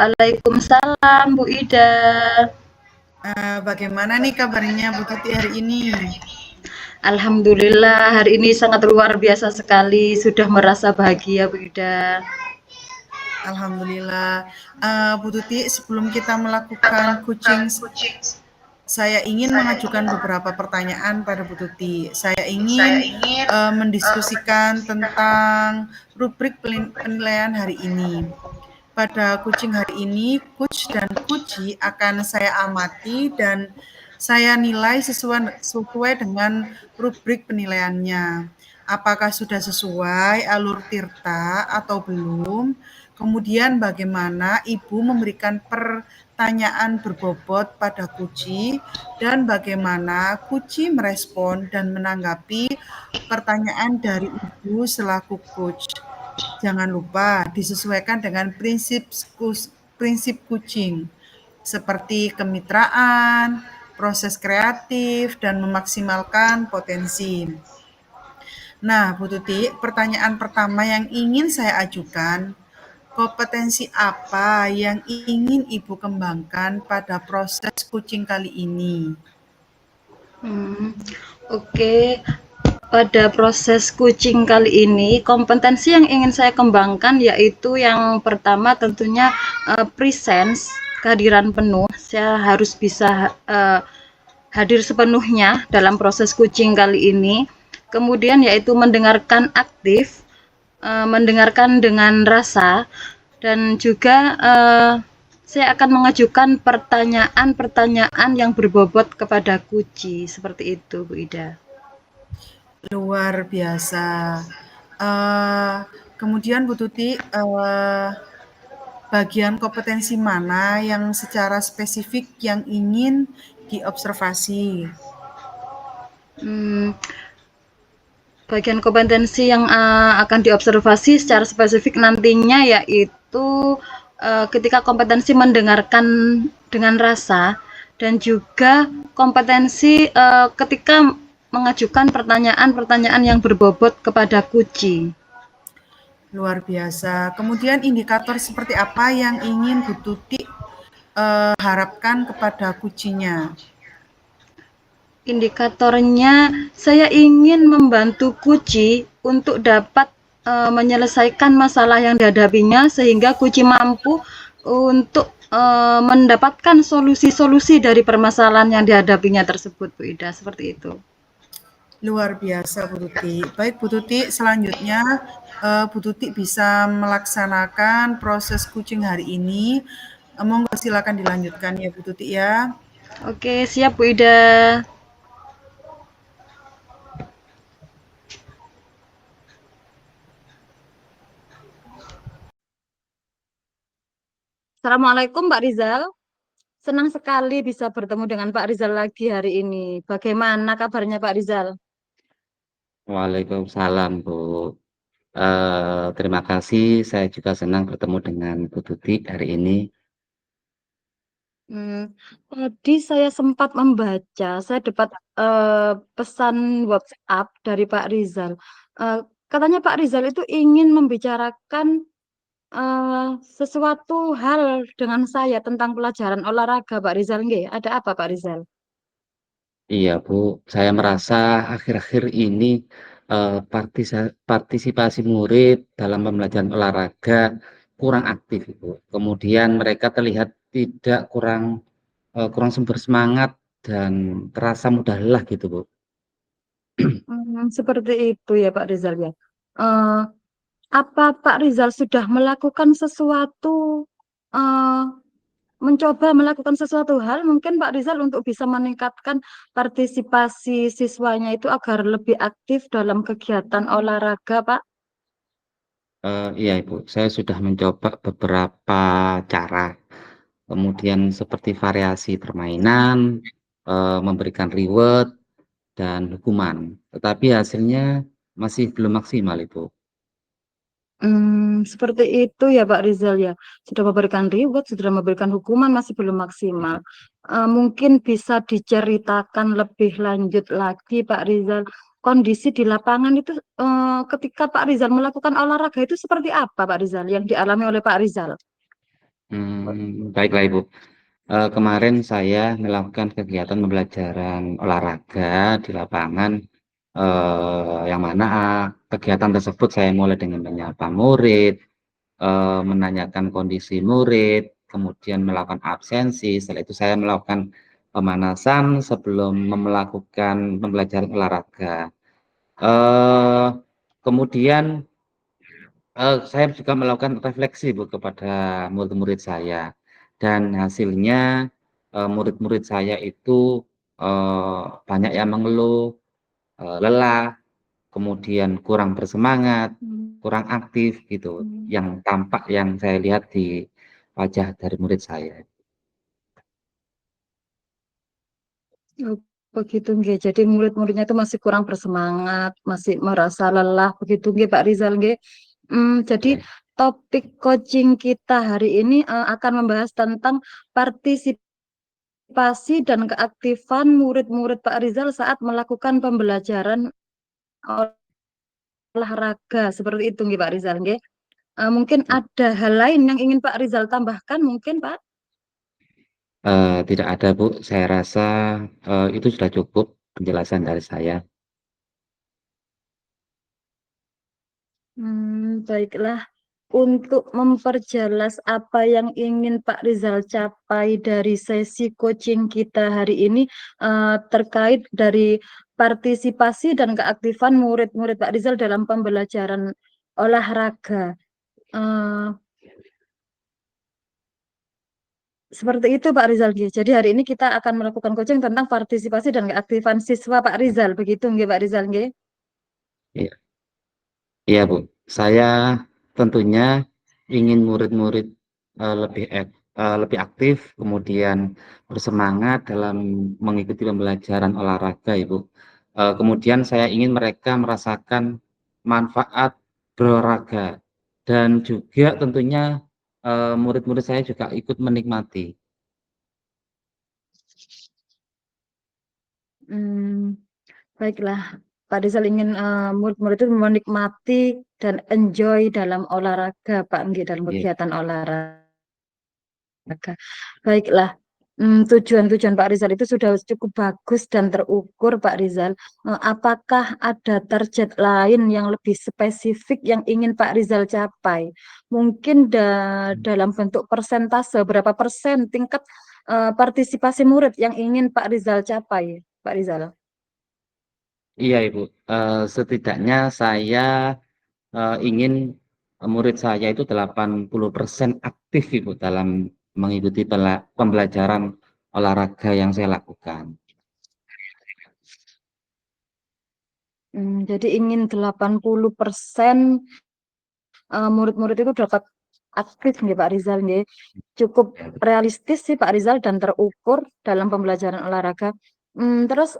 Waalaikumsalam Bu Ida. Bagaimana nih kabarnya Bu Tuti hari ini? Alhamdulillah hari ini sangat luar biasa sekali, sudah merasa bahagia Bu Ida. Alhamdulillah. Bu Tuti, sebelum kita melakukan coaching, saya ingin mengajukan beberapa pertanyaan pada Bu Tuti. Saya ingin mendiskusikan tentang rubrik penilaian hari ini. Pada coaching hari ini, coach dan coachee akan saya amati dan saya nilai sesuai dengan rubrik penilaiannya. Apakah sudah sesuai alur Tirta atau belum? Kemudian bagaimana Ibu memberikan pertanyaan berbobot pada coachee dan bagaimana coachee merespon dan menanggapi pertanyaan dari Ibu selaku coach. Jangan lupa disesuaikan dengan prinsip coaching seperti kemitraan, proses kreatif, dan memaksimalkan potensi. Nah, Bu Tuti, pertanyaan pertama yang ingin saya ajukan, kompetensi apa yang ingin Ibu kembangkan pada proses coaching kali ini? Oke, pada proses coaching kali ini, kompetensi yang ingin saya kembangkan yaitu yang pertama tentunya presence, kehadiran penuh. Saya harus bisa hadir sepenuhnya dalam proses coaching kali ini. Kemudian yaitu mendengarkan aktif, mendengarkan dengan rasa, dan juga saya akan mengajukan pertanyaan-pertanyaan yang berbobot kepada coachee. Seperti itu, Bu Ida. Luar biasa. Kemudian Bu Tuti, bagian kompetensi mana yang secara spesifik yang ingin diobservasi? Bagian kompetensi yang akan diobservasi secara spesifik nantinya yaitu ketika kompetensi mendengarkan dengan rasa dan juga kompetensi ketika mengajukan pertanyaan-pertanyaan yang berbobot kepada coachee. Luar biasa. Kemudian indikator seperti apa yang ingin Bu Tuti harapkan kepada coachee-nya? Indikatornya saya ingin membantu coachee untuk dapat menyelesaikan masalah yang dihadapinya sehingga coachee mampu untuk mendapatkan solusi-solusi dari permasalahan yang dihadapinya tersebut, Bu Ida. Seperti itu. Luar biasa Bu Tuti. Baik Bu Tuti, selanjutnya Bu Tuti bisa melaksanakan proses coaching hari ini. Monggo silakan dilanjutkan ya Bu Tuti ya. Oke, siap Bu Ida. Assalamualaikum Pak Rizal. Senang sekali bisa bertemu dengan Pak Rizal lagi hari ini. Bagaimana kabarnya Pak Rizal? Waalaikumsalam, Bu. Terima kasih, saya juga senang bertemu dengan Bu Tuti hari ini. Tadi saya sempat membaca, saya dapat pesan WhatsApp dari Pak Rizal. Katanya Pak Rizal itu ingin membicarakan sesuatu hal dengan saya tentang pelajaran olahraga, Pak Rizal. Nggih, ada apa Pak Rizal? Iya, Bu, saya merasa akhir-akhir ini partisipasi murid dalam pembelajaran olahraga kurang aktif, Bu. Kemudian mereka terlihat tidak kurang sumber semangat dan terasa mudah lelah gitu, Bu. Seperti itu ya Pak Rizal ya. Eh, apa Pak Rizal sudah melakukan sesuatu, eh, mencoba melakukan sesuatu hal mungkin Pak Rizal untuk bisa meningkatkan partisipasi siswanya itu agar lebih aktif dalam kegiatan olahraga, Pak? Iya, Ibu, saya sudah mencoba beberapa cara. Kemudian seperti variasi permainan, memberikan reward, dan hukuman. Tetapi hasilnya masih belum maksimal, Ibu. Seperti itu ya Pak Rizal ya. Sudah memberikan reward, sudah memberikan hukuman, masih belum maksimal. Mungkin bisa diceritakan lebih lanjut lagi Pak Rizal. Kondisi di lapangan itu ketika Pak Rizal melakukan olahraga itu seperti apa Pak Rizal yang dialami oleh Pak Rizal? Baiklah Ibu. Kemarin saya melakukan kegiatan pembelajaran olahraga di lapangan, yang mana kegiatan tersebut saya mulai dengan menyapa murid, menanyakan kondisi murid, kemudian melakukan absensi, setelah itu saya melakukan pemanasan sebelum melakukan pembelajaran olahraga. Eee, kemudian saya juga melakukan refleksi Bu kepada murid-murid saya dan hasilnya, murid-murid saya itu, banyak yang mengeluh, lelah, kemudian kurang bersemangat, Mmm, kurang aktif gitu, mmm. yang tampak yang saya lihat di wajah dari murid saya. Oh, begitu nggih. Jadi murid-muridnya itu masih kurang bersemangat, masih merasa lelah, begitu nggih Pak Rizal nggih? Jadi Iya. topik coaching kita hari ini, akan membahas tentang partisipasi dan keaktifan murid-murid Pak Rizal saat melakukan pembelajaran olahraga, seperti itu nggih Pak Rizal nggih? Mungkin Iya. ada hal lain yang ingin Pak Rizal tambahkan mungkin Pak? Tidak ada Bu, saya rasa, itu sudah cukup penjelasan dari saya. Baiklah. Untuk memperjelas apa yang ingin Pak Rizal capai dari sesi coaching kita hari ini, terkait dari partisipasi dan keaktifan murid-murid Pak Rizal dalam pembelajaran olahraga. Eee, Seperti itu Pak Rizal nggih. Jadi hari ini kita akan melakukan coaching tentang partisipasi dan keaktifan siswa Pak Rizal, begitu nggih Pak Rizal nggih? Iya. Iya, Bu. Saya tentunya ingin murid-murid, lebih aktif, kemudian bersemangat dalam mengikuti pembelajaran olahraga, Ibu. Kemudian saya ingin mereka merasakan manfaat berolahraga dan juga tentunya, murid-murid saya juga ikut menikmati. Mmm. Baiklah, Pak Rizal ingin, murid-murid itu menikmati dan enjoy dalam olahraga, Pak, nggih, dalam Iya. kegiatan olahraga. Baiklah, tujuan-tujuan Pak Rizal itu sudah cukup bagus dan terukur, Pak Rizal. Apakah ada target lain yang lebih spesifik yang ingin Pak Rizal capai? Mungkin dalam bentuk persentase, berapa persen tingkat, partisipasi murid yang ingin Pak Rizal capai, Pak Rizal? Iya, Ibu, setidaknya saya ingin murid saya itu 80% aktif Ibu dalam mengikuti pembelajaran olahraga yang saya lakukan. Jadi ingin 80% murid-murid itu dapat aktif nggih Pak Rizal nggih. Cukup Ya. realistis sih Pak Rizal dan terukur dalam pembelajaran olahraga. Terus,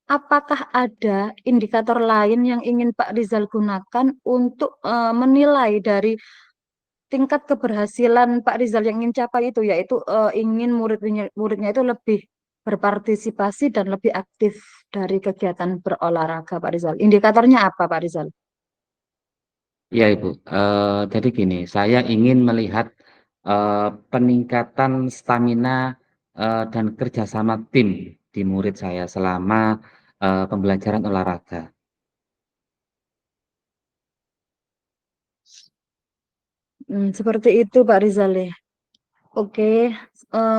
apakah ada indikator lain yang ingin Pak Rizal gunakan untuk, menilai dari tingkat keberhasilan Pak Rizal yang ingin capai itu, yaitu, ingin muridnya itu lebih berpartisipasi dan lebih aktif dari kegiatan berolahraga, Pak Rizal. Indikatornya apa, Pak Rizal? Iya Ibu, jadi gini, saya ingin melihat, peningkatan stamina, dan kerjasama tim di murid saya selama, pembelajaran olahraga. Seperti itu, Pak Rizal ya. Oke,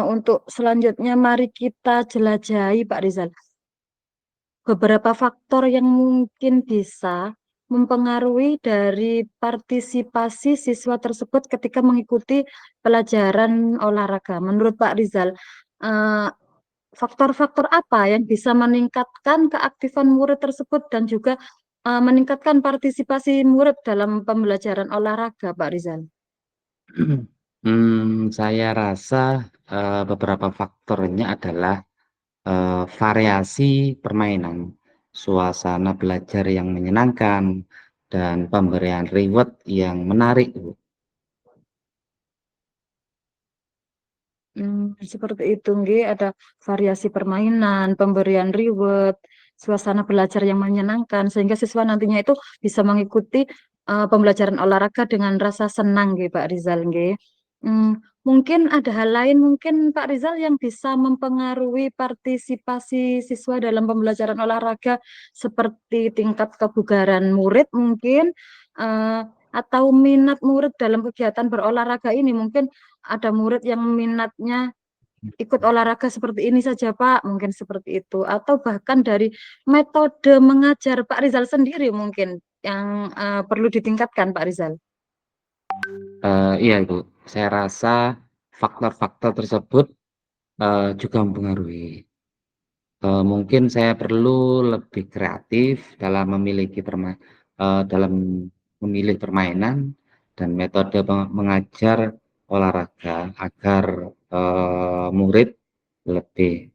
untuk selanjutnya mari kita jelajahi, Pak Rizal, beberapa faktor yang mungkin bisa mempengaruhi dari partisipasi siswa tersebut ketika mengikuti pelajaran olahraga. Menurut Pak Rizal, eee, faktor-faktor apa yang bisa meningkatkan keaktifan murid tersebut dan juga, meningkatkan partisipasi murid dalam pembelajaran olahraga, Pak Rizal? Saya rasa, beberapa faktornya adalah variasi permainan, suasana belajar yang menyenangkan, dan pemberian reward yang menarik, Bu. Seperti itu nggih, ada variasi permainan, pemberian reward, suasana belajar yang menyenangkan, sehingga siswa nantinya itu bisa mengikuti, pembelajaran olahraga dengan rasa senang nggih, Pak Rizal nggih. Mmm, mungkin ada hal lain mungkin Pak Rizal yang bisa mempengaruhi partisipasi siswa dalam pembelajaran olahraga seperti tingkat kebugaran murid mungkin eh, atau minat murid dalam kegiatan berolahraga ini mungkin ada murid yang minatnya ikut olahraga seperti ini saja Pak, mungkin seperti itu atau bahkan dari metode mengajar Pak Rizal sendiri mungkin yang perlu ditingkatkan Pak Rizal. Iya Ibu, saya rasa faktor-faktor tersebut juga mempengaruhi. Mungkin saya perlu lebih kreatif dalam memilih permainan dan metode mengajar olahraga agar murid lebih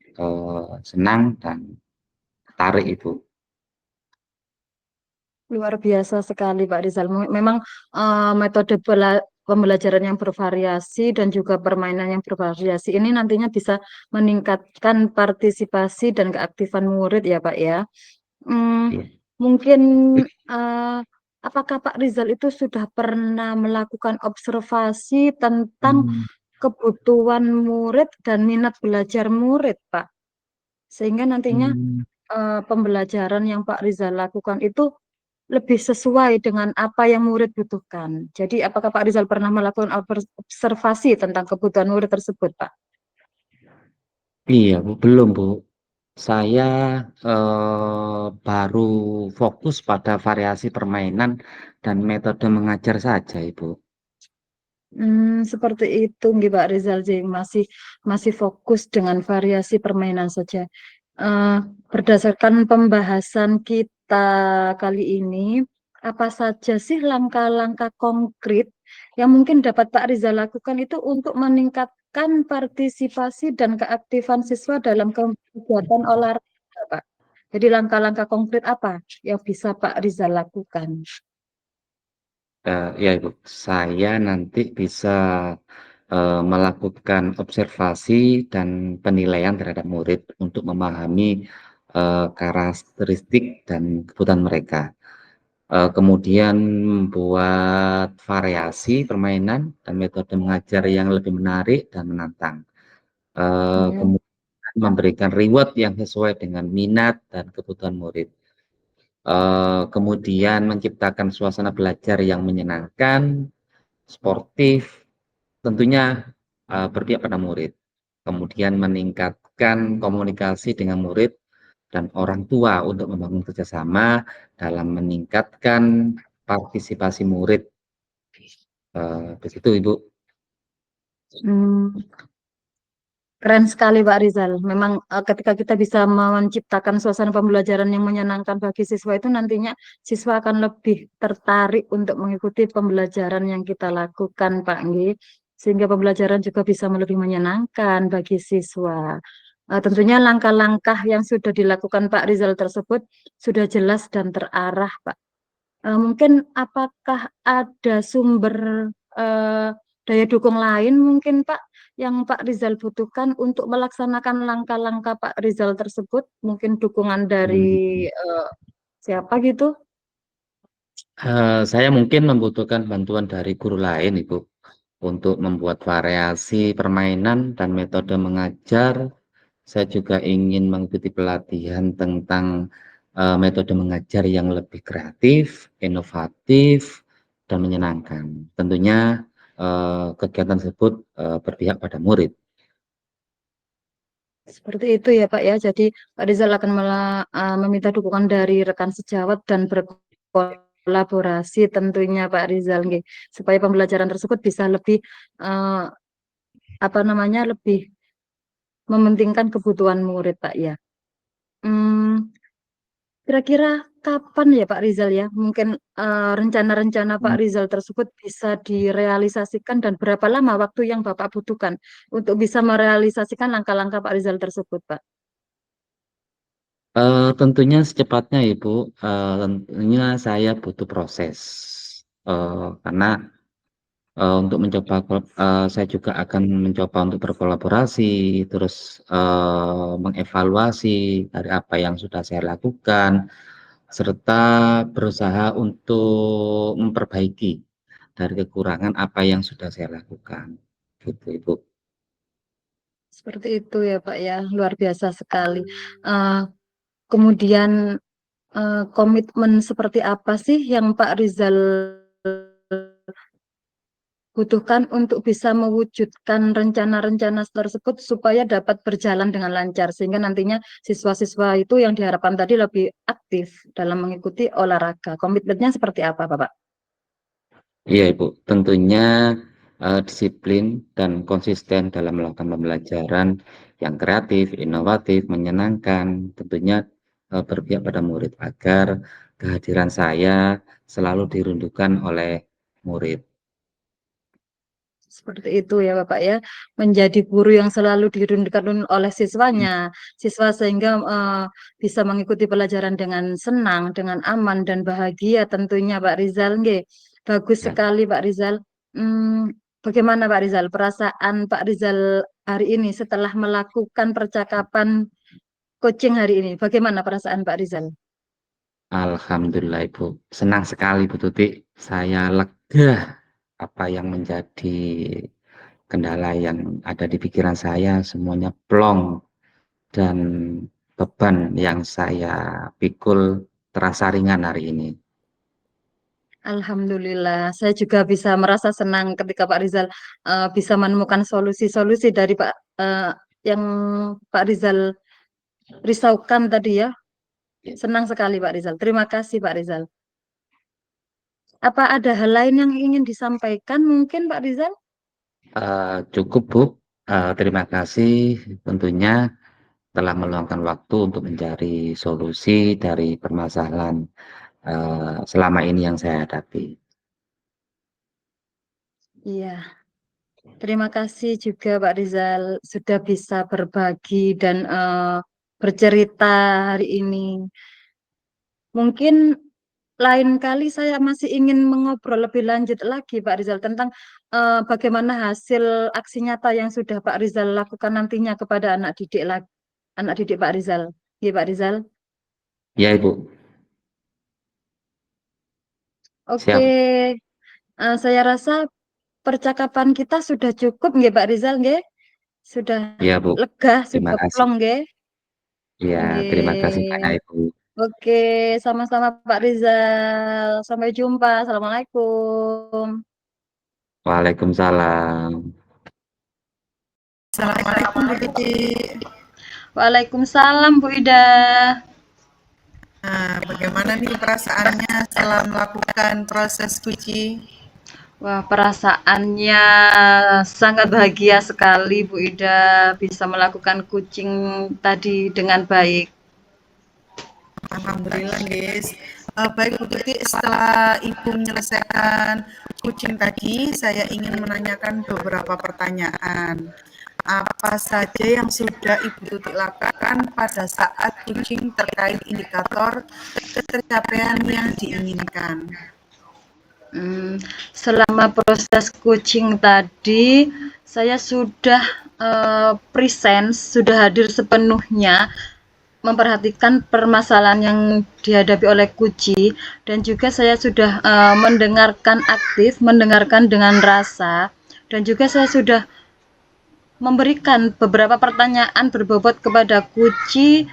senang dan tertarik Ibu. Luar biasa sekali Pak Rizal. Memang metode pembelajaran yang bervariasi dan juga permainan yang bervariasi ini nantinya bisa meningkatkan partisipasi dan keaktifan murid ya Pak ya. Hmm, Iya. mungkin eh, apakah Pak Rizal itu sudah pernah melakukan observasi tentang Hmm. kebutuhan murid dan minat belajar murid Pak? Sehingga nantinya Hmm. pembelajaran yang Pak Rizal lakukan itu lebih sesuai dengan apa yang murid butuhkan. Jadi, apakah Pak Rizal pernah melakukan observasi tentang kebutuhan murid tersebut, Pak? Iya Bu, belum Bu. Saya baru fokus pada variasi permainan dan metode mengajar saja, Ibu. Seperti itu, nggih, Pak Rizal. Jadi masih fokus dengan variasi permainan saja. Eh, berdasarkan pembahasan kita kali ini, apa saja sih langkah-langkah konkret yang mungkin dapat Pak Rizal lakukan itu untuk meningkatkan partisipasi dan keaktifan siswa dalam kegiatan olahraga, Pak? Jadi langkah-langkah konkret apa yang bisa Pak Rizal lakukan? Ya Ibu, saya nanti bisa melakukan observasi dan penilaian terhadap murid untuk memahami karakteristik dan kebutuhan mereka. Kemudian membuat variasi permainan dan metode mengajar yang lebih menarik dan menantang. Hmm. Kemudian memberikan reward yang sesuai dengan minat dan kebutuhan murid. Kemudian menciptakan suasana belajar yang menyenangkan, sportif, tentunya berpihak pada murid. Kemudian meningkatkan komunikasi dengan murid dan orang tua untuk membangun kerjasama dalam meningkatkan partisipasi murid. Begitu Ibu. Hmm. Keren sekali Pak Rizal. Memang ketika kita bisa menciptakan suasana pembelajaran yang menyenangkan bagi siswa itu nantinya siswa akan lebih tertarik untuk mengikuti pembelajaran yang kita lakukan Pak Nggi. Sehingga pembelajaran juga bisa lebih menyenangkan bagi siswa. Tentunya langkah-langkah yang sudah dilakukan Pak Rizal tersebut sudah jelas dan terarah Pak. Mungkin apakah ada sumber eh, daya dukung lain mungkin Pak yang Pak Rizal butuhkan untuk melaksanakan langkah-langkah Pak Rizal tersebut? Mungkin dukungan dari Hmm. eh, siapa gitu? Saya mungkin membutuhkan bantuan dari guru lain, Ibu, untuk membuat variasi permainan dan metode mengajar. Saya juga ingin mengikuti pelatihan tentang metode mengajar yang lebih kreatif, inovatif, dan menyenangkan. Tentunya kegiatan tersebut berpihak pada murid. Seperti itu ya Pak ya. Jadi Pak Rizal akan meminta dukungan dari rekan sejawat dan berkolaborasi tentunya Pak Rizal nggih, supaya pembelajaran tersebut bisa lebih eh, apa namanya lebih mementingkan kebutuhan murid Pak ya. Hmm, kira-kira kapan ya Pak Rizal ya? Mungkin rencana-rencana Pak Rizal tersebut bisa direalisasikan dan berapa lama waktu yang Bapak butuhkan untuk bisa merealisasikan langkah-langkah Pak Rizal tersebut, Pak? Tentunya secepatnya Ibu, tentunya saya butuh proses, karena untuk mencoba saya juga akan mencoba untuk berkolaborasi, terus mengevaluasi dari apa yang sudah saya lakukan, serta berusaha untuk memperbaiki dari kekurangan apa yang sudah saya lakukan. gitu Ibu. Seperti itu ya Pak ya, luar biasa sekali. Kemudian komitmen seperti apa sih yang Pak Rizal butuhkan untuk bisa mewujudkan rencana-rencana tersebut supaya dapat berjalan dengan lancar sehingga nantinya siswa-siswa itu yang diharapkan tadi lebih aktif dalam mengikuti olahraga. Komitmennya seperti apa, Bapak? Iya Ibu, tentunya disiplin dan konsisten dalam melakukan pembelajaran yang kreatif, inovatif, menyenangkan, tentunya berpihak pada murid agar kehadiran saya selalu dirindukan oleh murid. Seperti itu ya Bapak ya, menjadi guru yang selalu dirindukan oleh siswanya, siswa sehingga bisa mengikuti pelajaran dengan senang, dengan aman dan bahagia tentunya Pak Rizal. Nggih. Bagus Ya, sekali Pak Rizal. Bagaimana Pak Rizal perasaan Pak Rizal hari ini setelah melakukan percakapan coaching hari ini? Bagaimana perasaan Pak Rizal? Alhamdulillah Ibu, senang sekali Bu Tuti, saya lega apa yang menjadi kendala yang ada di pikiran saya semuanya plong dan beban yang saya pikul terasa ringan hari ini. Alhamdulillah, saya juga bisa merasa senang ketika Pak Rizal bisa menemukan solusi-solusi dari yang Pak Rizal risaukan tadi ya. Ya, Senang sekali Pak Rizal. Terima kasih Pak Rizal. Apa ada hal lain yang ingin disampaikan mungkin Pak Rizal? cukup Bu, terima kasih tentunya telah meluangkan waktu untuk mencari solusi dari permasalahan selama ini yang saya hadapi. Iya, terima kasih juga Pak Rizal sudah bisa berbagi dan bercerita hari ini. Mungkin lain kali saya masih ingin mengobrol lebih lanjut lagi Pak Rizal tentang bagaimana hasil aksi nyata yang sudah Pak Rizal lakukan nantinya kepada anak didik Pak Rizal. Iya Pak Rizal. Ya Ibu, Oke, siap. saya rasa percakapan kita sudah cukup nggih Pak Rizal nggih. Sudah Ya Bu, lega, terima sudah kasih. plong nggih. Ya, terima kasih Nggih. banyak Ibu. Oke, sama-sama Pak Rizal. Sampai jumpa. Assalamualaikum. Waalaikumsalam. Assalamualaikum Bu Tuti. Waalaikumsalam Bu Ida. Nah, bagaimana nih perasaannya setelah melakukan proses cuci? Wah, perasaannya sangat bahagia sekali Bu Ida bisa melakukan kucing tadi dengan baik. Alhamdulillah guys. Baik Bu Tuti, setelah Ibu menyelesaikan kucing tadi, saya ingin menanyakan beberapa pertanyaan. Apa saja yang sudah Ibu Tuti lakukan pada saat kucing terkait indikator tercapaian yang diinginkan? Selama proses kucing tadi, saya sudah presence, sudah hadir sepenuhnya memperhatikan permasalahan yang dihadapi oleh Kuci dan juga saya sudah mendengarkan aktif, mendengarkan dengan rasa dan juga saya sudah memberikan beberapa pertanyaan berbobot kepada Kuci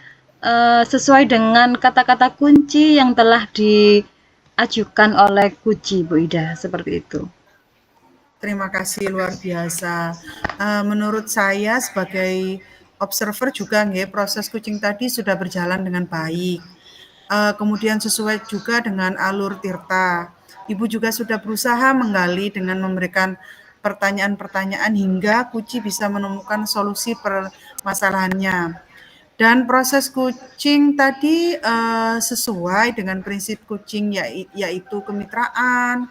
sesuai dengan kata-kata kunci yang telah diajukan oleh Kuci, Bu Ida, seperti itu. Terima kasih luar biasa. Menurut saya sebagai observer juga nggih, proses kucing tadi sudah berjalan dengan baik. Kemudian sesuai juga dengan alur Tirta. Ibu juga sudah berusaha menggali dengan memberikan pertanyaan-pertanyaan hingga Kuci bisa menemukan solusi permasalahannya. Dan proses kucing tadi sesuai dengan prinsip kucing yaitu kemitraan,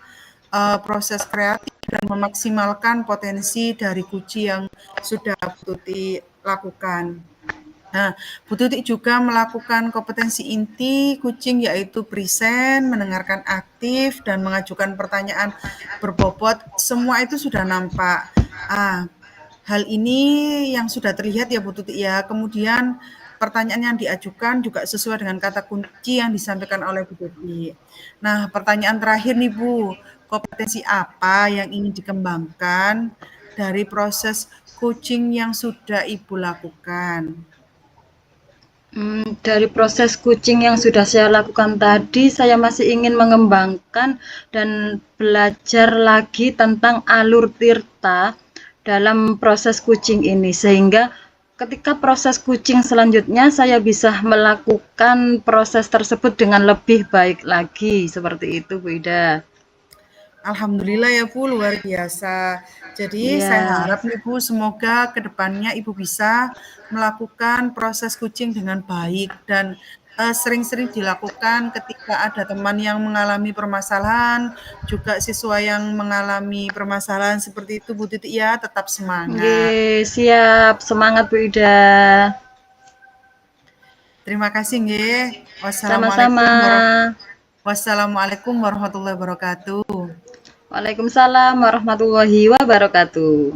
proses kreatif dan memaksimalkan potensi dari Guci yang sudah Bu Tuti lakukan. Nah, Bu Tuti juga melakukan kompetensi inti kucing yaitu present, mendengarkan aktif, dan mengajukan pertanyaan berbobot. Semua itu sudah nampak. Hal ini yang sudah terlihat ya Bu Tuti ya. Kemudian pertanyaan yang diajukan juga sesuai dengan kata kunci yang disampaikan oleh Bu Tuti. Nah, pertanyaan terakhir nih Bu, kompetensi apa yang ingin dikembangkan dari proses coaching yang sudah Ibu lakukan? Dari proses coaching yang sudah saya lakukan tadi, saya masih ingin mengembangkan dan belajar lagi tentang alur tirta dalam proses coaching ini, sehingga ketika proses coaching selanjutnya saya bisa melakukan proses tersebut dengan lebih baik lagi, seperti itu Bu Ida. Alhamdulillah ya Bu, luar biasa. Jadi saya Iya, harap nih Bu, semoga kedepannya Ibu bisa melakukan proses coaching dengan baik dan sering-sering dilakukan ketika ada teman yang mengalami permasalahan, juga siswa yang mengalami permasalahan seperti itu Bu Titi ya, tetap semangat. nggih, siap, semangat Bu Ida. Terima kasih nggih. Sama-sama. Wassalamualaikum warahmatullahi wabarakatuh. Waalaikumsalam warahmatullahi wabarakatuh.